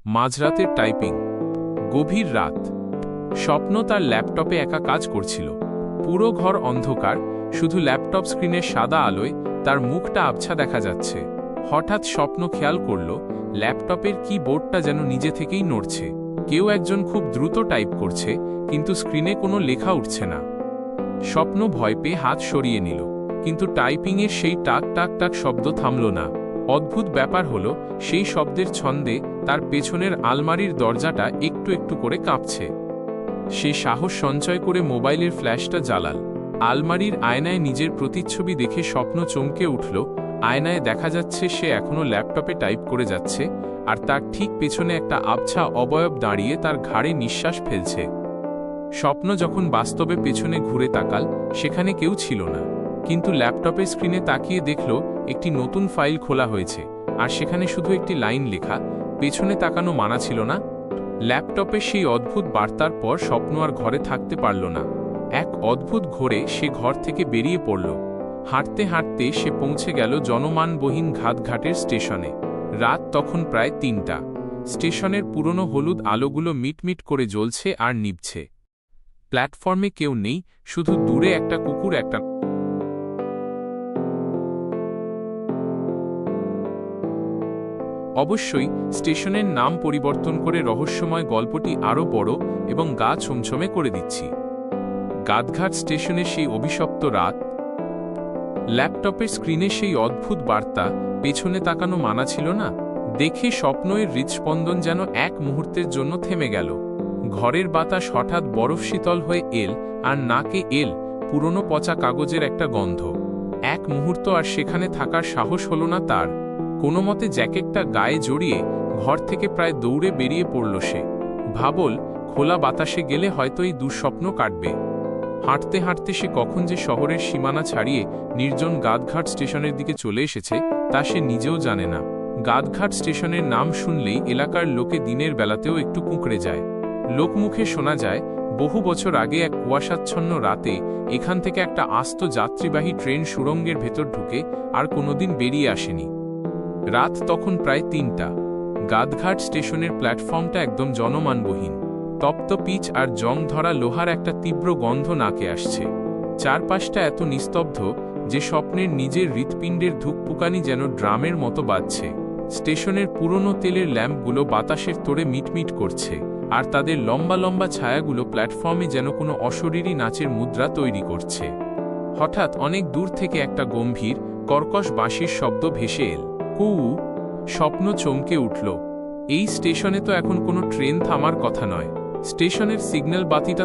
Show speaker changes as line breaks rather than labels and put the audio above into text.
মাঝরাতের typing. গভীর রাত। স্বপ্ন তার ল্যাপটপে একা কাজ করছিল। পুরো ঘর অন্ধকার, শুধু ল্যাপটপ স্ক্রিনের সাদা আলোয় তার মুখটা আবছা দেখা যাচ্ছে। হঠাৎ স্বপ্ন খেয়াল করল ল্যাপটপের কিবোর্ডটা যেন নিজে থেকেই নড়ছে। কেউ একজন খুব দ্রুত টাইপ করছে, কিন্তু স্ক্রিনে কোনো লেখা উঠছে না। স্বপ্ন ভয় পেয়ে হাত সরিয়ে নিল, কিন্তু টাইপিংয়ের সেই টাক টাক টাক শব্দ থামল না। অদ্ভুত ব্যাপার হলো, সেই শব্দের ছন্দে তার পেছনের আলমারির দরজাটা একটু একটু করে কাঁপছে। সে সাহস সঞ্চয় করে মোবাইলের ফ্ল্যাশটা জ্বালাল। আলমারির আয়নায় নিজের প্রতিচ্ছবি দেখে স্বপ্ন চমকে উঠল। আয়নায় দেখা যাচ্ছে সে এখনও ল্যাপটপে টাইপ করে যাচ্ছে, আর তার ঠিক পেছনে একটা আবছা অবয়ব দাঁড়িয়ে তার ঘাড়ে নিঃশ্বাস ফেলছে। স্বপ্ন যখন বাস্তবে পেছনে ঘুরে তাকাল, সেখানে কেউ ছিল না, কিন্তু ল্যাপটপের স্ক্রিনে তাকিয়ে দেখল একটি নতুন ফাইল খোলা হয়েছে, আর সেখানে শুধু একটি লাইন লেখা, পেছনে তাকানো মানা ছিল না। ল্যাপটপে সেই অদ্ভুত বার্তার পর স্বপ্ন আর ঘরে থাকতে পারল না। এক অদ্ভুত ঘোরে সে ঘর থেকে বেরিয়ে পড়ল। হাঁটতে হাঁটতে সে পৌঁছে গেল জনমানবহীন ঘাটঘাটের স্টেশনে। রাত তখন প্রায় ৩টা। স্টেশনের পুরনো হলুদ আলোগুলো মিটমিট করে জ্বলছে আর নিভছে। প্ল্যাটফর্মে কেউ নেই, শুধু দূরে একটা কুকুর একটা অবশ্যই স্টেশনের নাম পরিবর্তন করে রহস্যময় গল্পটি আরও বড় এবং গা ছমছমে করে দিচ্ছি। গাদঘাট স্টেশনে সেই অভিশপ্ত রাত। ল্যাপটপের স্ক্রিনে সেই অদ্ভুত বার্তা, পেছনে তাকানো মানা ছিল না। দেখে স্বপ্নের হৃৎস্পন্দন যেন এক মুহূর্তের জন্য থেমে গেল। ঘরের বাতাস হঠাৎ বরফ শীতল হয়ে এল, আর নাকে এল পুরনো পচা কাগজের একটা গন্ধ। এক মুহূর্ত আর সেখানে থাকার সাহস হল না তার। কোনো মতে জ্যাকেটটা গায়ে জড়িয়ে ঘর থেকে প্রায় দৌড়ে বেরিয়ে পড়ল সে। ভাবল, খোলা বাতাসে গেলে হয়তো এই দুঃস্বপ্ন কাটবে। হাঁটতে হাঁটতে সে কখন যে শহরের সীমানা ছাড়িয়ে নির্জন গাদঘাট স্টেশনের দিকে চলে এসেছে তা সে নিজেও জানে না। গাদঘাট স্টেশনের নাম শুনলেই এলাকার লোকে দিনের বেলাতেও একটু কুঁকড়ে যায়। লোকমুখে শোনা যায়, বহু বছর আগে এক কুয়াশাচ্ছন্ন রাতে এখান থেকে একটা আস্ত যাত্রীবাহী ট্রেন সুড়ঙ্গের ভেতর ঢুকে আর কোনোদিন বেরিয়ে আসেনি। রাত তখন প্রায় ৩টা। গাদঘাট স্টেশনের প্ল্যাটফর্মটা একদম জনমানবহীন। তপ্ত পিচ আর জং ধরা লোহার একটা তীব্র গন্ধ নাকে আসছে। চারপাশটা এত নিস্তব্ধ যে স্বপ্নের নিজের হৃৎপিণ্ডের ধুকপুকানি যেন ড্রামের মতো বাজছে। স্টেশনের পুরনো তেলের ল্যাম্পগুলো বাতাসের তোড়ে মিটমিট করছে, আর তাদের লম্বা লম্বা ছায়াগুলো প্ল্যাটফর্মে যেন কোনো অশরীরী নাচের মুদ্রা তৈরি করছে। হঠাৎ অনেক দূর থেকে একটা গম্ভীর, কর্কশ বাঁশির শব্দ ভেসে এল। কু। স্বপ্ন চমকে উঠল। এই স্টেশনে তো এখন কোনো ট্রেন থামার কথা নয়। স্টেশনের সিগন্যাল বাতিটা